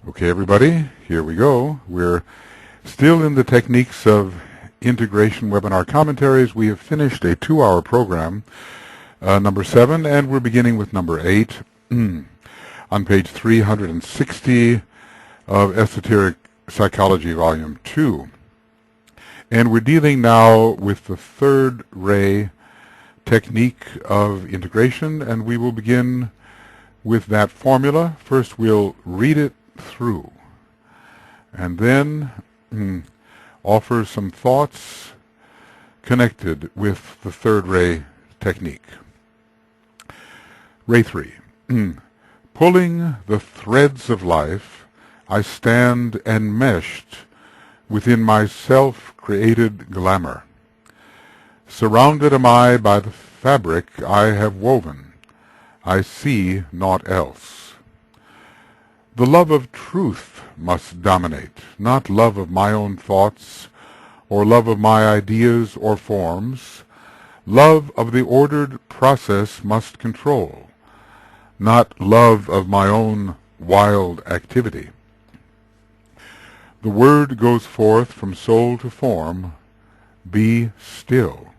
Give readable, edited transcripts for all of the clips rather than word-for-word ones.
Okay, everybody, here we go. We're still in the techniques of integration webinar commentaries. We have finished a 2-hour program, number 7, and we're beginning with number 8 on page 360 of Esoteric Psychology, Volume 2. And we're dealing now with the third ray technique of integration, and we will begin with that formula. First, we'll read it through, and then offer some thoughts connected with the third ray technique. Ray 3. Pulling the threads of life, I stand enmeshed within my self-created glamour. Surrounded am I by the fabric I have woven. I see naught else. The love of truth must dominate, not love of my own thoughts, or love of my ideas or forms. Love of the ordered process must control, not love of my own wild activity. The word goes forth from soul to form, be still.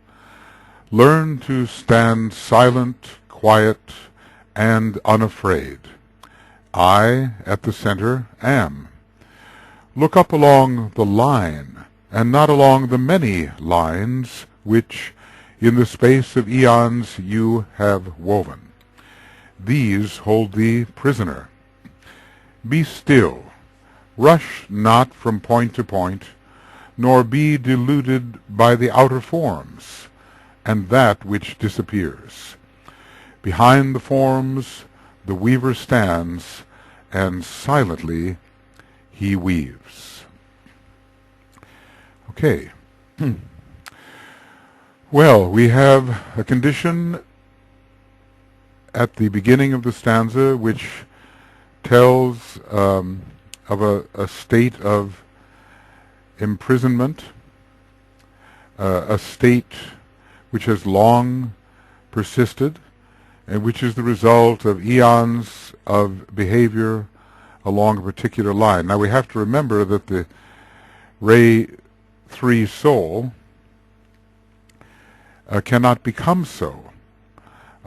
Learn to stand silent, quiet, and unafraid. I, at the center, am. Look up along the line, and not along the many lines which, in the space of eons, you have woven. These hold thee prisoner. Be still. Rush not from point to point, nor be deluded by the outer forms, and that which disappears. Behind the forms the weaver stands, and silently he weaves. Okay. Well, we have a condition at the beginning of the stanza which tells of a state of imprisonment, a state which has long persisted, and which is the result of eons of behavior along a particular line. Now we have to remember that the Ray 3 soul cannot become so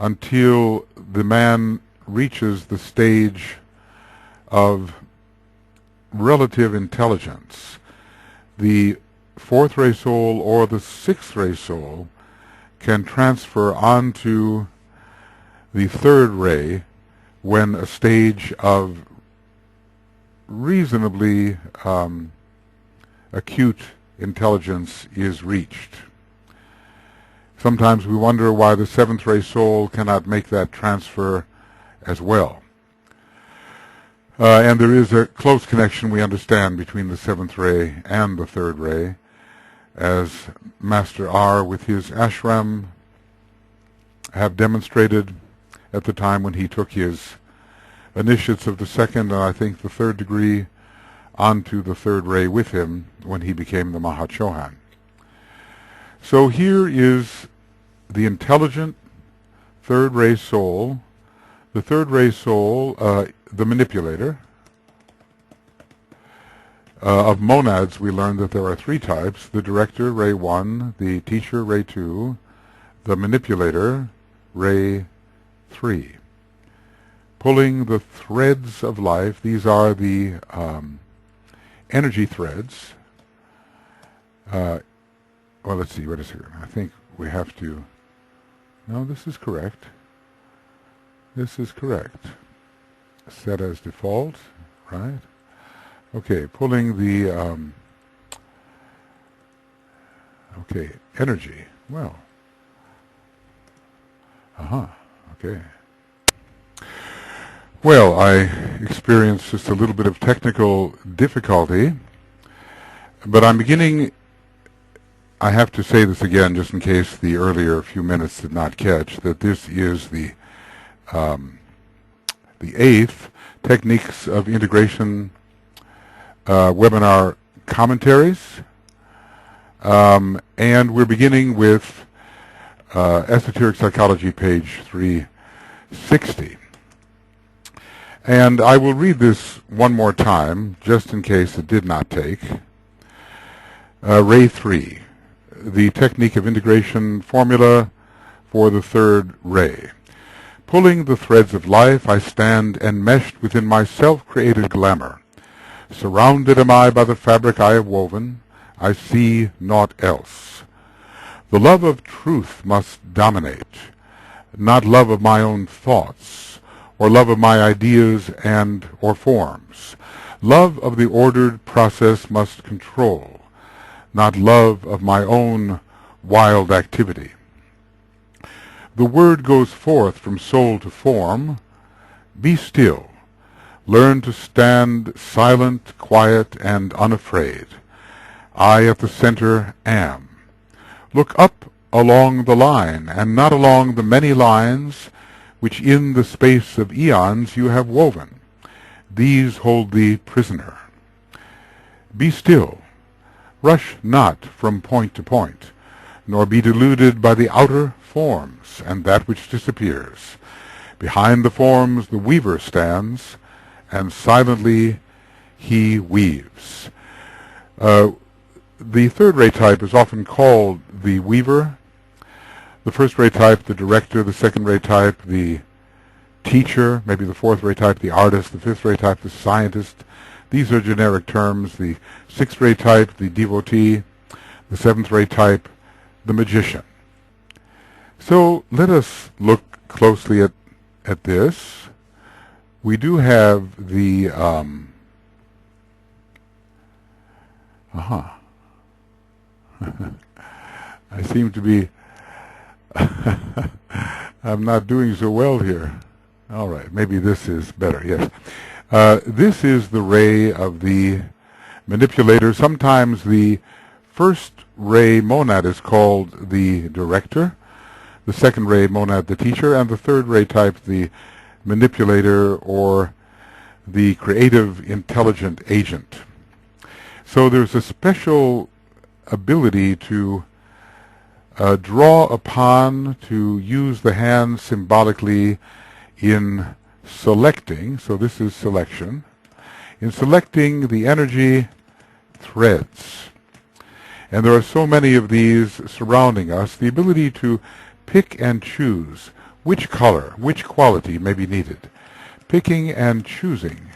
until the man reaches the stage of relative intelligence. The 4th ray soul or the 6th ray soul can transfer onto the 3rd ray when a stage of reasonably acute intelligence is reached. Sometimes we wonder why the 7th ray soul cannot make that transfer as well. And there is a close connection, we understand, between the 7th ray and the 3rd ray, as Master R with his ashram have demonstrated at the time when he took his initiates of the 2nd and I think the 3rd degree onto the 3rd ray with him when he became the Mahachohan. So here is the intelligent 3rd ray soul, the 3rd ray soul, the manipulator. Of monads, we learned that there are 3 types: the director, ray 1, the teacher, ray 2, the manipulator, ray 3. Pulling the threads of life, these are the energy threads. Well, let's see, what is here? I think we have to... No, this is correct. This is correct. Set as default, right? Okay, pulling the... okay, energy. Well... Okay. Well, I experienced just a little bit of technical difficulty, but I'm beginning... I have to say this again, just in case the earlier few minutes did not catch, that this is the 8th Techniques of Integration webinar commentaries, and we're beginning with Esoteric Psychology, page 360. And I will read this one more time, just in case it did not take. Ray 3, the technique of integration formula for the third ray. Pulling the threads of life, I stand enmeshed within my self-created glamour. Surrounded am I by the fabric I have woven. I see naught else. The love of truth must dominate, not love of my own thoughts, or love of my ideas and or forms. Love of the ordered process must control, not love of my own wild activity. The word goes forth from soul to form. Be still. Learn to stand silent, quiet, and unafraid. I at the center am. Look up along the line, and not along the many lines which in the space of eons you have woven. These hold thee prisoner. Be still. Rush not from point to point, nor be deluded by the outer forms and that which disappears. Behind the forms the weaver stands, and silently he weaves. The third ray type is often called the weaver. The first ray type, the director. The second ray type, the teacher. Maybe the fourth ray type, the artist. The fifth ray type, the scientist. These are generic terms. The sixth ray type, the devotee. The seventh ray type, the magician. So let us look closely at this. We do have the I seem to be I'm not doing so well here. All right, maybe this is better. Yes. This is the ray of the manipulator. Sometimes the first ray monad is called the director, the second ray monad the teacher, and the third ray type the manipulator or the creative intelligent agent. So there's a special ability to draw upon, to use the hand symbolically in selecting, so this is selection, in selecting the energy threads. And there are so many of these surrounding us, the ability to pick and choose which color, which quality may be needed. Picking and choosing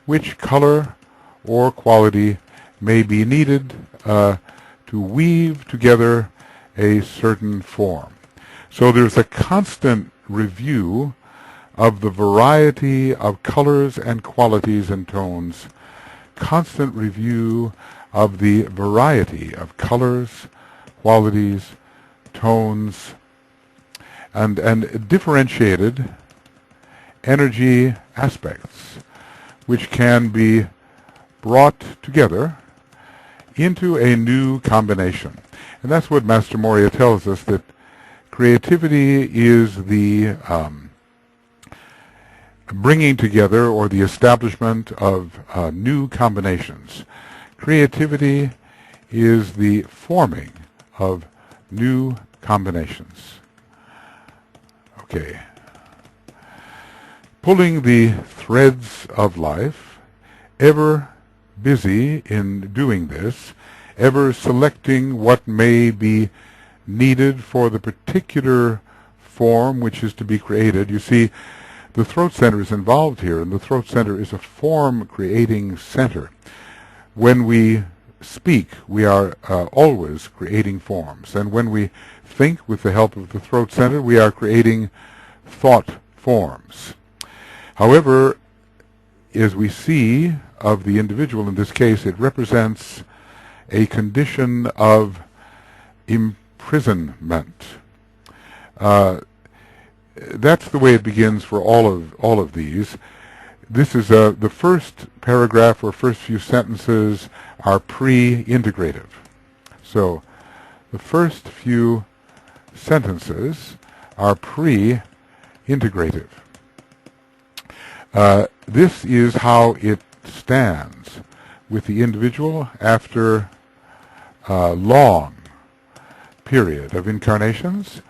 which color or quality may be needed to weave together a certain form. So there's a constant review of the variety of colors and qualities and tones, constant review of the variety of colors, qualities, tones, and differentiated energy aspects which can be brought together into a new combination. And that's what Master Moria tells us, that creativity is the bringing together or the establishment of new combinations. Creativity is the forming of new combinations. Okay. Pulling the threads of life, ever busy in doing this, ever selecting what may be needed for the particular form which is to be created. You see, the throat center is involved here, and the throat center is a form-creating center. When we speak, we are always creating forms, and when we think with the help of the throat center, we are creating thought forms. However, as we see of the individual in this case, it represents a condition of imprisonment. That's the way it begins for all of these. This is the first paragraph or first few sentences are pre-integrative. So the first few sentences are pre-integrative. This is how it stands with the individual after a long period of incarnations,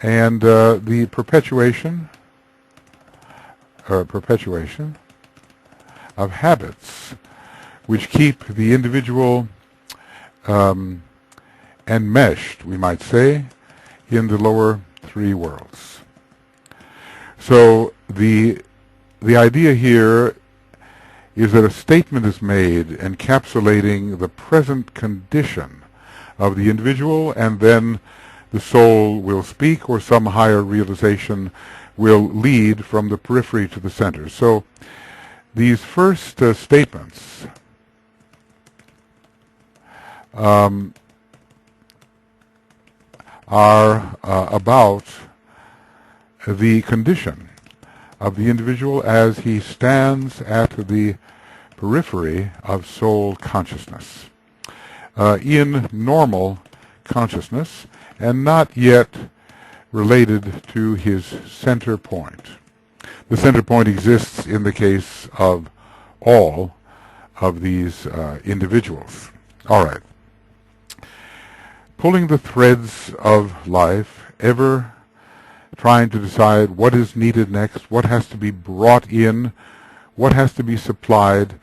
and the perpetuation perpetuation of habits which keep the individual enmeshed, we might say, in the lower three worlds. So the idea here is that a statement is made encapsulating the present condition of the individual, and then the soul will speak, or some higher realization will lead from the periphery to the center. So these first statements are about the condition of the individual as he stands at the periphery of soul consciousness, in normal consciousness, and not yet related to his center point. The center point exists in the case of all of these individuals. All right. Pulling the threads of life, ever trying to decide what is needed next, what has to be brought in, what has to be supplied,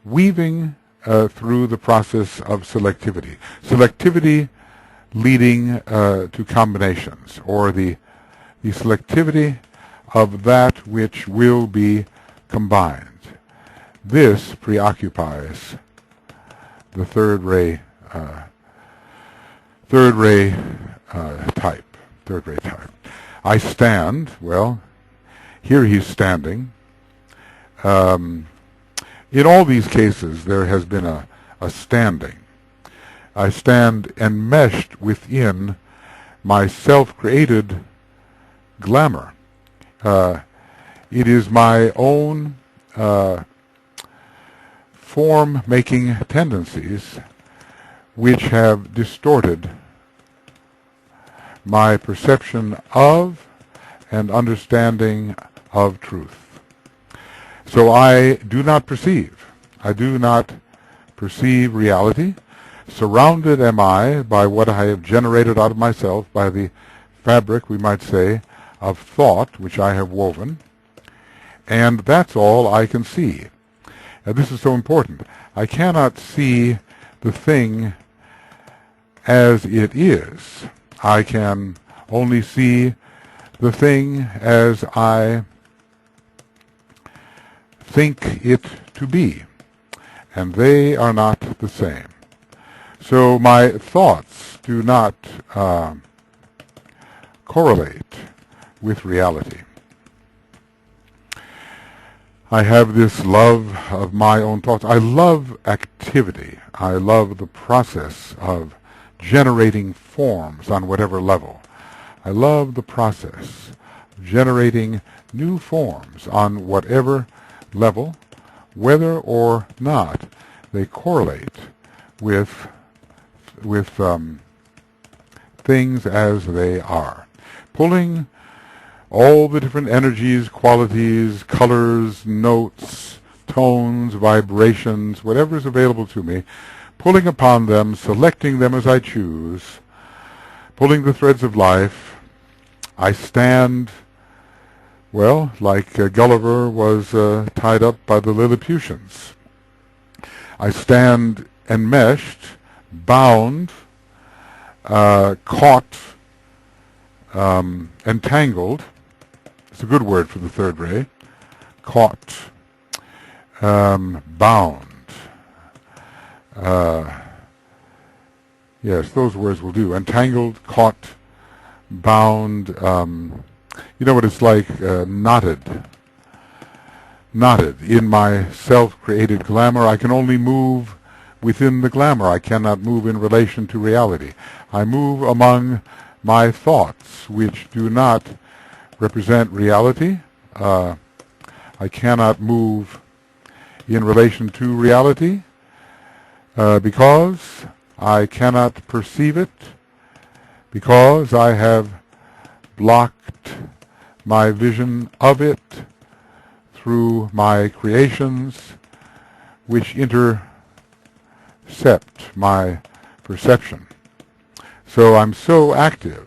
weaving through the process of selectivity. Selectivity leading to combinations, or the selectivity of that which will be combined. This preoccupies the third ray type. I stand. Well, here he's standing. In all these cases, there has been a standing. I stand enmeshed within my self-created glamour. It is my own form-making tendencies which have distorted my perception of and understanding of truth. So I do not perceive. I do not perceive reality. Surrounded am I by what I have generated out of myself, by the fabric, we might say, of thought which I have woven. And that's all I can see. And this is so important. I cannot see the thing as it is. I can only see the thing as I think it to be, and they are not the same. So my thoughts do not correlate with reality. I have this love of my own thoughts. I love activity. I love the process of generating forms on whatever level. I love the process of generating new forms on whatever level, whether or not they correlate with things as they are. Pulling all the different energies, qualities, colors, notes, tones, vibrations, whatever is available to me, pulling upon them, selecting them as I choose, pulling the threads of life. I stand, well, like Gulliver was tied up by the Lilliputians. I stand enmeshed, bound, caught, entangled. It's a good word for the third ray. Caught, bound. Yes, those words will do. Entangled, caught, bound. You know what it's like? Knotted. Knotted in my self-created glamour. I can only move within the glamour. I cannot move in relation to reality. I move among my thoughts, which do not represent reality. I cannot move in relation to reality because I cannot perceive it, because I have blocked my vision of it through my creations, which intercept my perception. So I'm so active,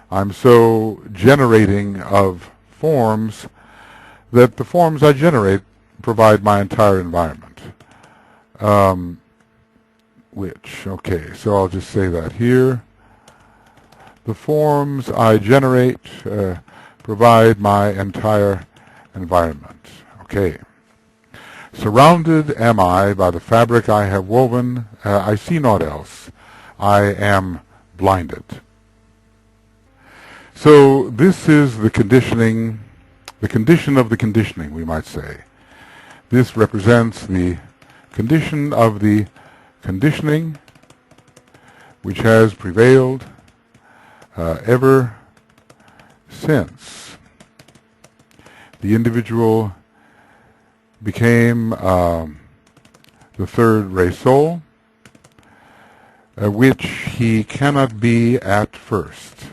I'm so generating of forms that the forms I generate provide my entire environment. Okay, so I'll just say that here. The forms I generate provide my entire environment. Okay. Surrounded am I by the fabric I have woven. I see naught else. I am blinded. So this is the conditioning, the condition of the conditioning, we might say. This represents the condition of the conditioning which has prevailed ever since the individual became the third ray soul, which he cannot be at first.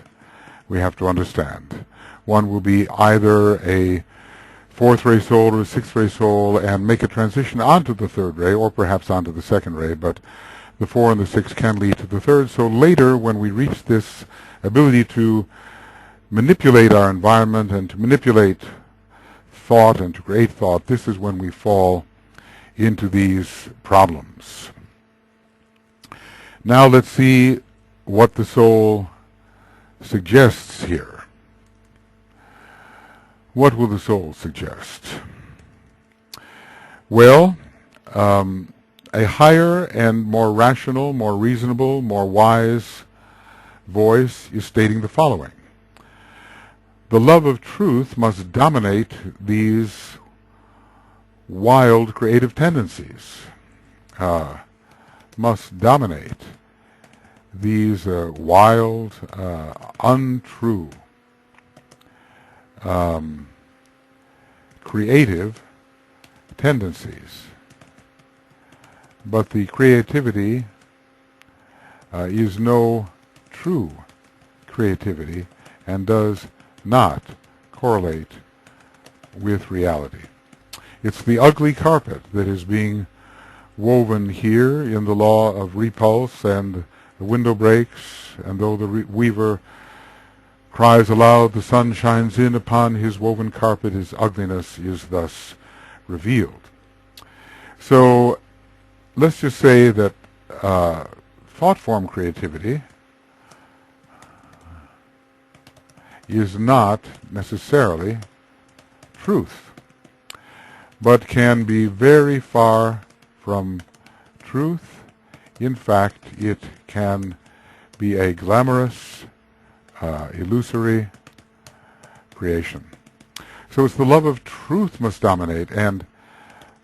We have to understand. One will be either a fourth ray soul or a sixth ray soul and make a transition onto the third ray, or perhaps onto the second ray, but the 4 and the 6 can lead to the third. So later, when we reach this ability to manipulate our environment and to manipulate thought and to create thought, this is when we fall into these problems. Now let's see what the soul suggests here. What will the soul suggest? Well, a higher and more rational, more reasonable, more wise voice is stating the following. The love of truth must dominate these wild creative tendencies. Must dominate these wild, untrue, creative tendencies. But the creativity is no true creativity and does not correlate with reality. It's the ugly carpet that is being woven here in the law of repulse, and the window breaks, and though the weaver cries aloud, the sun shines in upon his woven carpet, his ugliness is thus revealed. So let's just say that thought form creativity is not necessarily truth, but can be very far from truth. In fact, it can be a glamorous, illusory creation. So it's the love of truth must dominate, and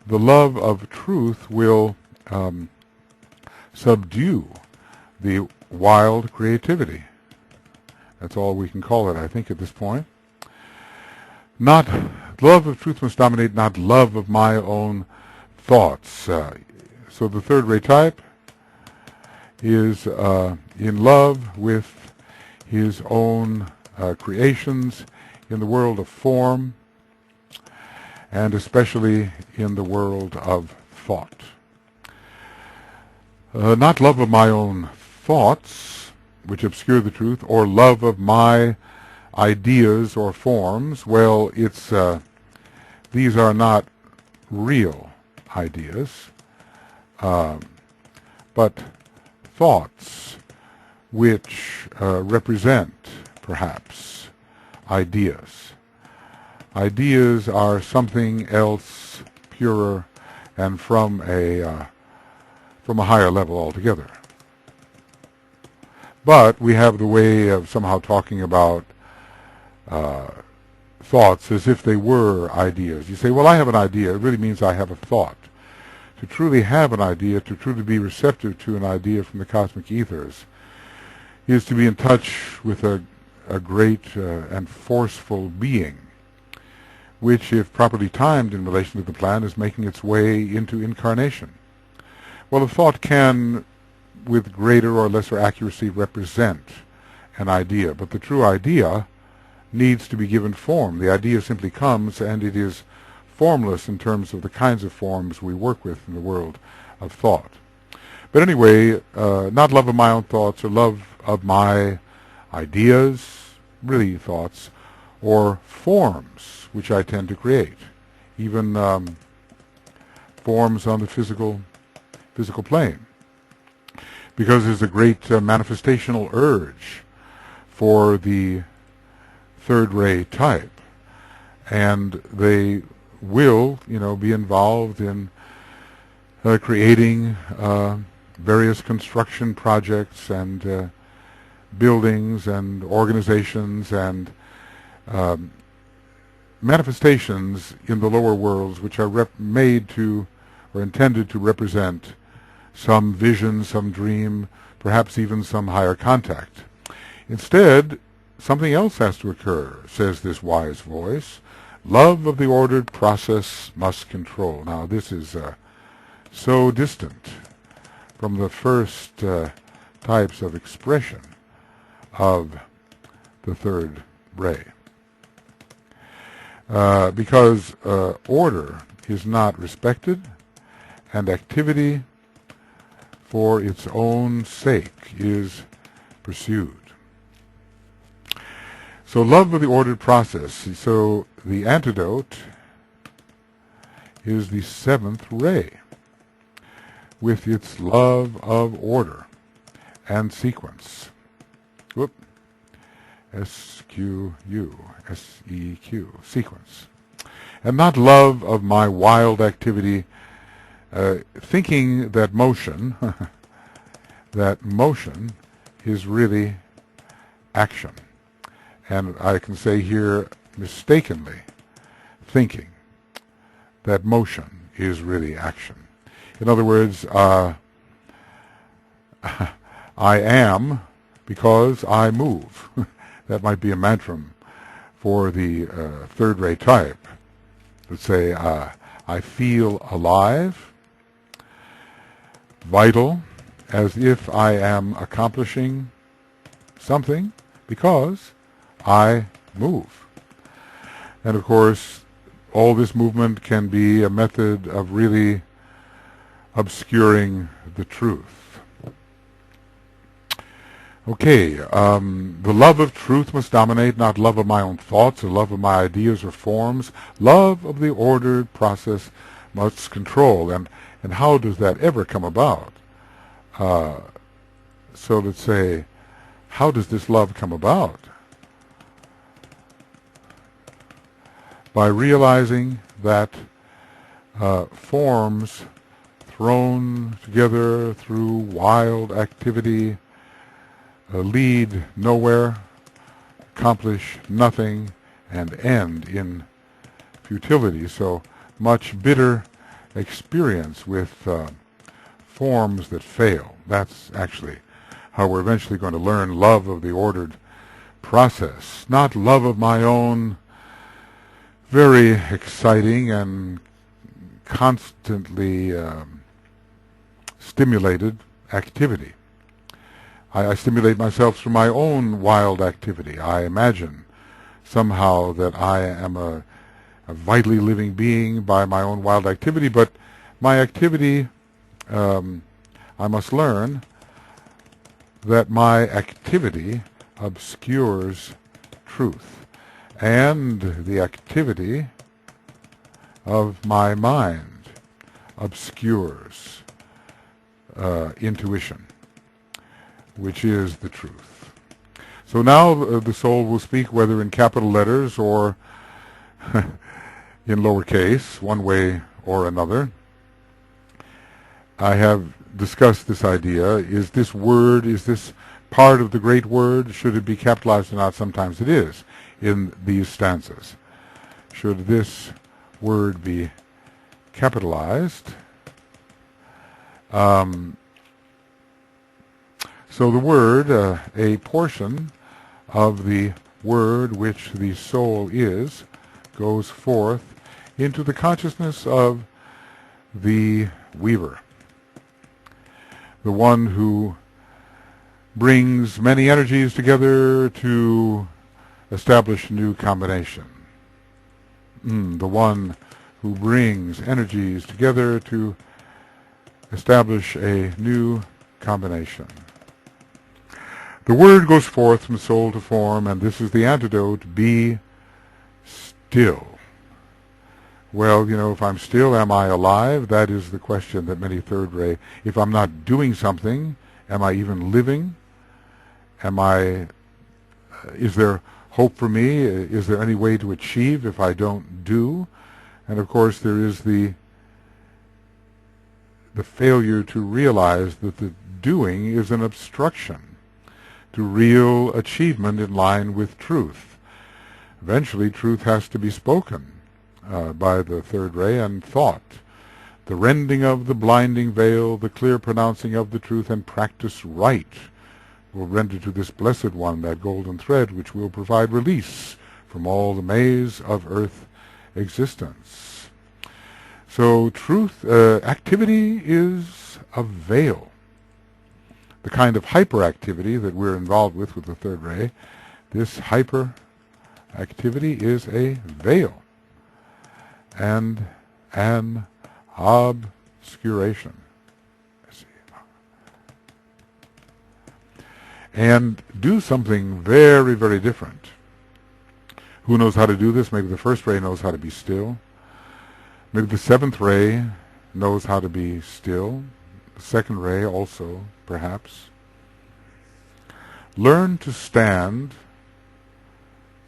the love of truth will subdue the wild creativity. That's all we can call it, I think, at this point. Not love of truth must dominate, not love of my own thoughts. So the third ray type is in love with his own creations in the world of form, and especially in the world of thought. Not love of my own thoughts, which obscure the truth, or love of my ideas or forms. Well, it's these are not real ideas, but thoughts which represent, perhaps, ideas. Ideas are something else, purer, and from a higher level altogether. But we have the way of somehow talking about thoughts as if they were ideas. You say, well, I have an idea. It really means I have a thought. To truly have an idea, to truly be receptive to an idea from the cosmic ethers, is to be in touch with a great and forceful being, which, if properly timed in relation to the plan, is making its way into incarnation. Well, a thought can, with greater or lesser accuracy, represent an idea, but the true idea needs to be given form. The idea simply comes, and it is formless in terms of the kinds of forms we work with in the world of thought. But anyway, not love of my own thoughts or love of my ideas, really thoughts, or forms which I tend to create, even forms on the physical plane, because there's a great manifestational urge for the third ray type, and they will, be involved in creating various construction projects and buildings and organizations and manifestations in the lower worlds, which are made to or intended to represent some vision, some dream, perhaps even some higher contact. Instead, something else has to occur, says this wise voice. Love of the ordered process must control. Now, this is so distant from the first types of expression of the third ray. Because order is not respected, and activity for its own sake is pursued. So love of the ordered process. So the antidote is the seventh ray, with its love of order and sequence. Whoop. S-Q-U, S-E-Q, sequence. And not love of my wild activity, thinking that motion, is really action. And I can say here, mistakenly, thinking that motion is really action. In other words, I am because I move. That might be a mantra for the third ray type. Let's say I feel alive, vital, as if I am accomplishing something because I move. And of course, all this movement can be a method of really obscuring the truth. Okay, the love of truth must dominate, not love of my own thoughts or love of my ideas or forms. Love of the ordered process must control. And how does that ever come about? So let's say, how does this love come about? By realizing that forms thrown together through wild activity lead nowhere, accomplish nothing, and end in futility. So much bitter experience with forms that fail. That's actually how we're eventually going to learn love of the ordered process, not love of my own very exciting and constantly stimulated activity. I stimulate myself through my own wild activity. I imagine somehow that I am a vitally living being by my own wild activity, but my activity, I must learn that my activity obscures truth, and the activity of my mind obscures intuition, which is the truth. So now the soul will speak, whether in capital letters or in lowercase, one way or another. I have discussed this idea. Is this word, is this part of the great word? Should it be capitalized or not? Sometimes it is in these stanzas. Should this word be capitalized? So the word, a portion of the word which the soul is, goes forth into the consciousness of the weaver, the one who brings many energies together to establish a new combination. The one who brings energies together to establish a new combination. The word goes forth from soul to form, and this is the antidote. Be Still. Well, if I'm still, am I alive? That is the question that many third ray. If I'm not doing something, am I even living? Is there hope for me? Is there any way to achieve if I don't do? And of course there is the failure to realize that the doing is an obstruction to real achievement in line with truth. Eventually truth has to be spoken by the third ray and thought. The rending of the blinding veil, the clear pronouncing of the truth, and practice right will render to this blessed one that golden thread which will provide release from all the maze of earth existence. So truth, activity is a veil. The kind of hyperactivity that we're involved with the third ray, this hyperactivity is a veil and an obscuration. And do something very, very different. Who knows how to do this? Maybe the first ray knows how to be still. Maybe the seventh ray knows how to be still. The second ray also, perhaps. Learn to stand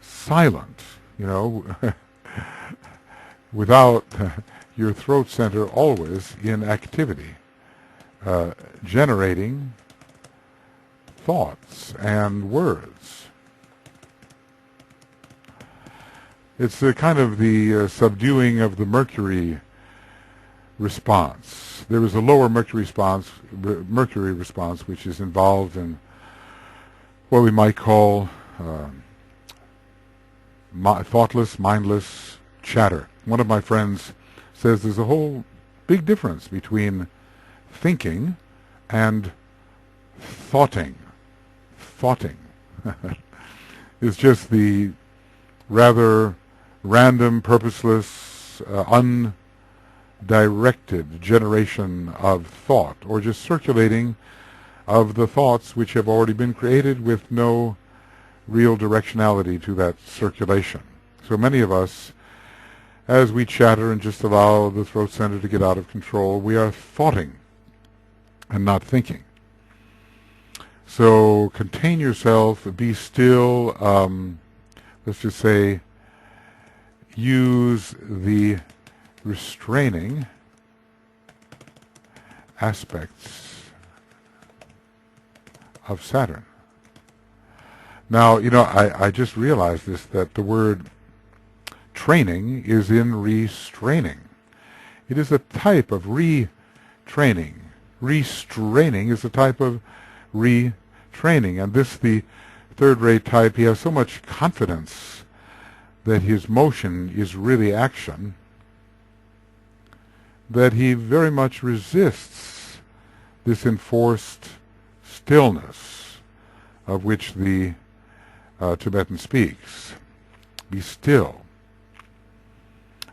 silent, without your throat center always in activity, generating thoughts and words. It's kind of the subduing of the mercury response. There is a lower mercury response, which is involved in what we might call thoughtless, mindless chatter. One of my friends says there's a whole big difference between thinking and thoughting. Thoughting is just the rather random, purposeless, undirected generation of thought, or just circulating of the thoughts which have already been created with no real directionality to that circulation. So many of us, as we chatter and just allow the throat center to get out of control, we are thoughting and not thinking. So contain yourself, be still, let's just say, use the restraining aspects of Saturn. Now, I just realized that the word training is in restraining. It is a type of retraining. Restraining is a type of retraining. And the third-rate type, he has so much confidence that his motion is really action that he very much resists this enforced stillness of which the Tibetan speaks. Be still.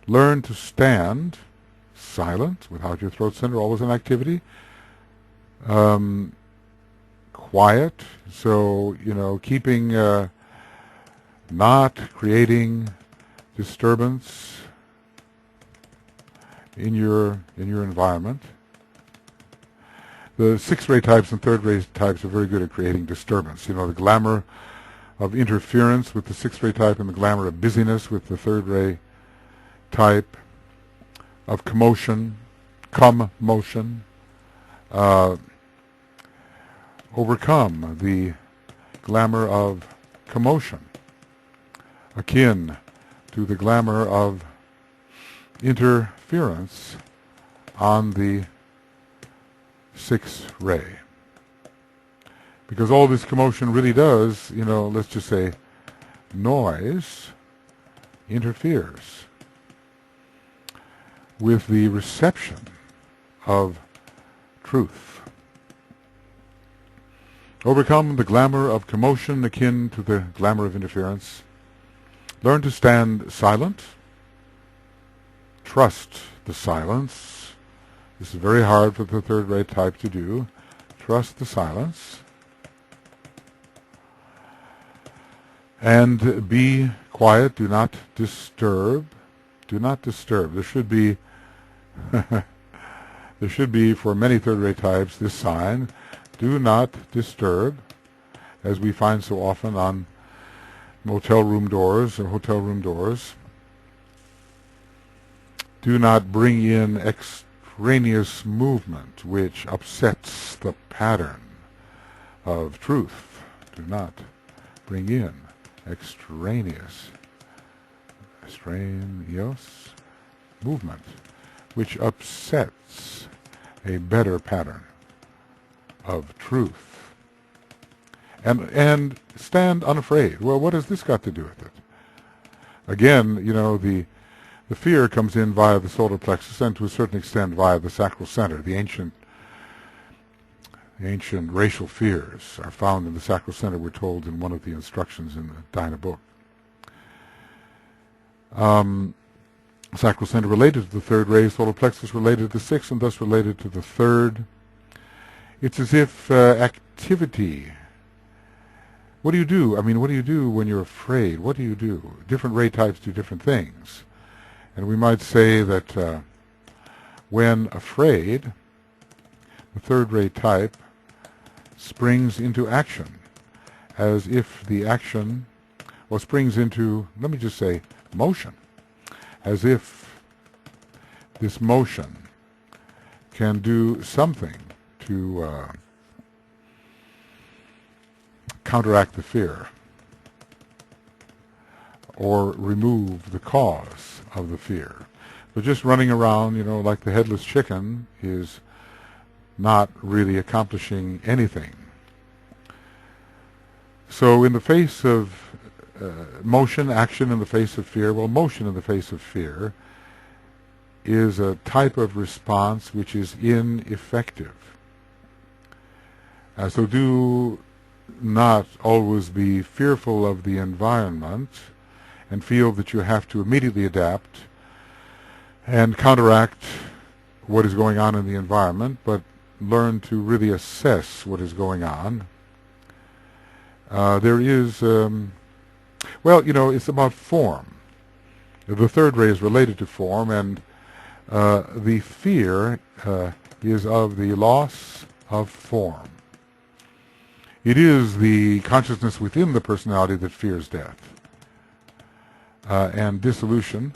Learn to stand silent without your throat center always in activity. Quiet, so keeping not creating disturbance in your environment. The sixth-ray types and third-ray types are very good at creating disturbance. The glamour of interference with the sixth-ray type and the glamour of busyness with the third-ray type, of commotion, overcome the glamour of commotion, akin to the glamour of interference on the sixth ray. Because all this commotion really does, let's just say, noise interferes with the reception of truth. Overcome the glamour of commotion akin to the glamour of interference. Learn to stand silent. Trust the silence. This is very hard for the third-rate type to do. Trust the silence. And be quiet. Do not disturb. Do not disturb. There should be there should be for many third-rate types this sign: do not disturb, as we find so often on motel room doors or hotel room doors. Do not bring in extraneous movement which upsets the pattern of truth. Do not bring in extraneous movement which upsets a better pattern of truth. And stand unafraid. Well, what has this got to do with it? Again, the fear comes in via the solar plexus and to a certain extent via the sacral center. The ancient racial fears are found in the sacral center, we're told in one of the instructions in the Dhyana book. Sacral center related to the third ray, solar plexus related to the sixth, and thus related to the third. It's as if activity. What do you do? What do you do when you're afraid? What do you do? Different ray types do different things. And we might say that when afraid, the third ray type springs into action, as if the action, springs into, let me just say, motion, as if this motion can do something to counteract the fear or remove the cause of the fear. But just running around, like the headless chicken is not really accomplishing anything. So in the face of motion, action in the face of fear, motion in the face of fear is a type of response which is ineffective. So do not always be fearful of the environment and feel that you have to immediately adapt and counteract what is going on in the environment, but learn to really assess what is going on. There is, it's about form. The third ray is related to form, and the fear is of the loss of form. It is the consciousness within the personality that fears death and dissolution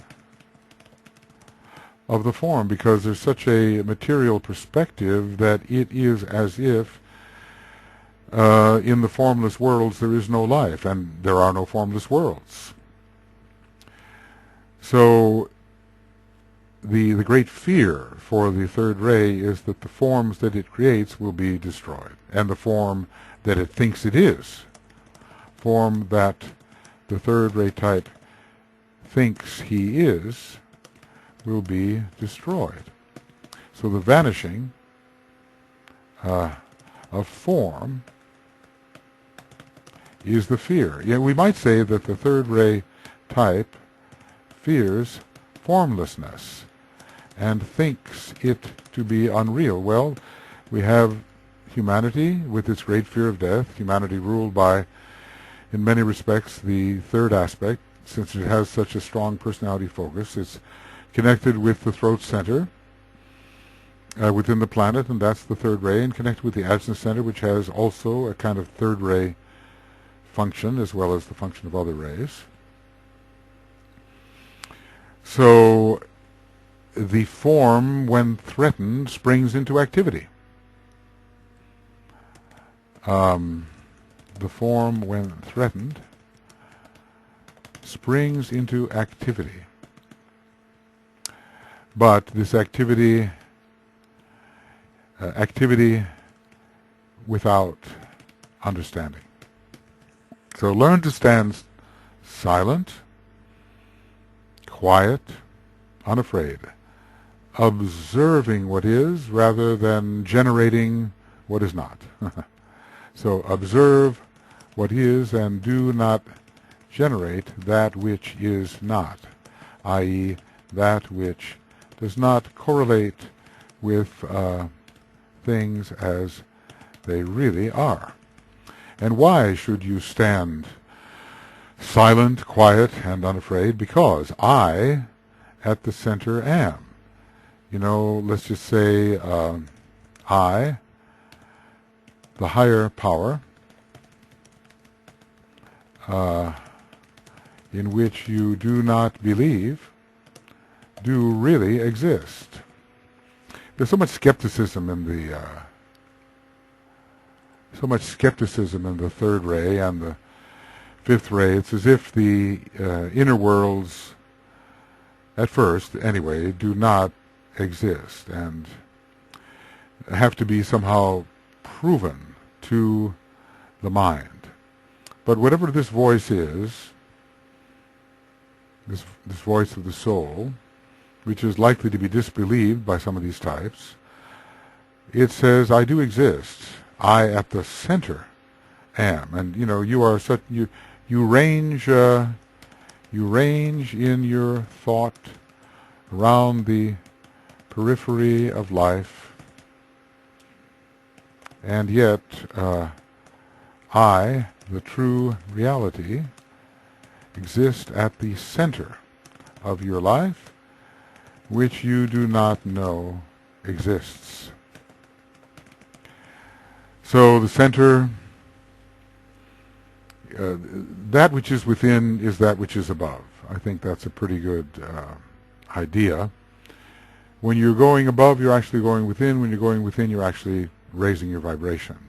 of the form, because there's such a material perspective that it is as if in the formless worlds there is no life, and there are no formless worlds. So the great fear for the third ray is that the forms that it creates will be destroyed, and the form that it thinks it is, form that the third ray type thinks he is, will be destroyed. So the vanishing of form is the fear. Yeah, we might say that the third ray type fears formlessness and thinks it to be unreal. Well, we have humanity with its great fear of death, humanity ruled by, in many respects, the third aspect, since it has such a strong personality focus. It's connected with the throat center within the planet, and that's the third ray, and connected with the Ajna center, which has also a kind of third ray function, as well as the function of other rays. So the form, when threatened, springs into activity. The form, when threatened, springs into activity. But this activity without understanding. So learn to stand silent, quiet, unafraid, observing what is rather than generating what is not. So observe what is and do not generate that which is not, i.e., that which does not correlate with things as they really are. And why should you stand silent, quiet, and unafraid, because I, at the center, am. You know, let's just say I, the higher power, in which you do not believe, do really exist. There's so much skepticism in the third ray and the fifth ray. It's as if the inner worlds, at first anyway, do not exist and have to be somehow proven to the mind. But whatever this voice is, this voice of the soul, which is likely to be disbelieved by some of these types, it says, I do exist. I at the center am. And you know, you are such, you range in your thought around the periphery of life, and yet I, the true reality, exist at the center of your life, which you do not know exists. So the center, that which is within is that which is above. I think that's a pretty good idea. When you're going above, you're actually going within. When you're going within, you're actually raising your vibration.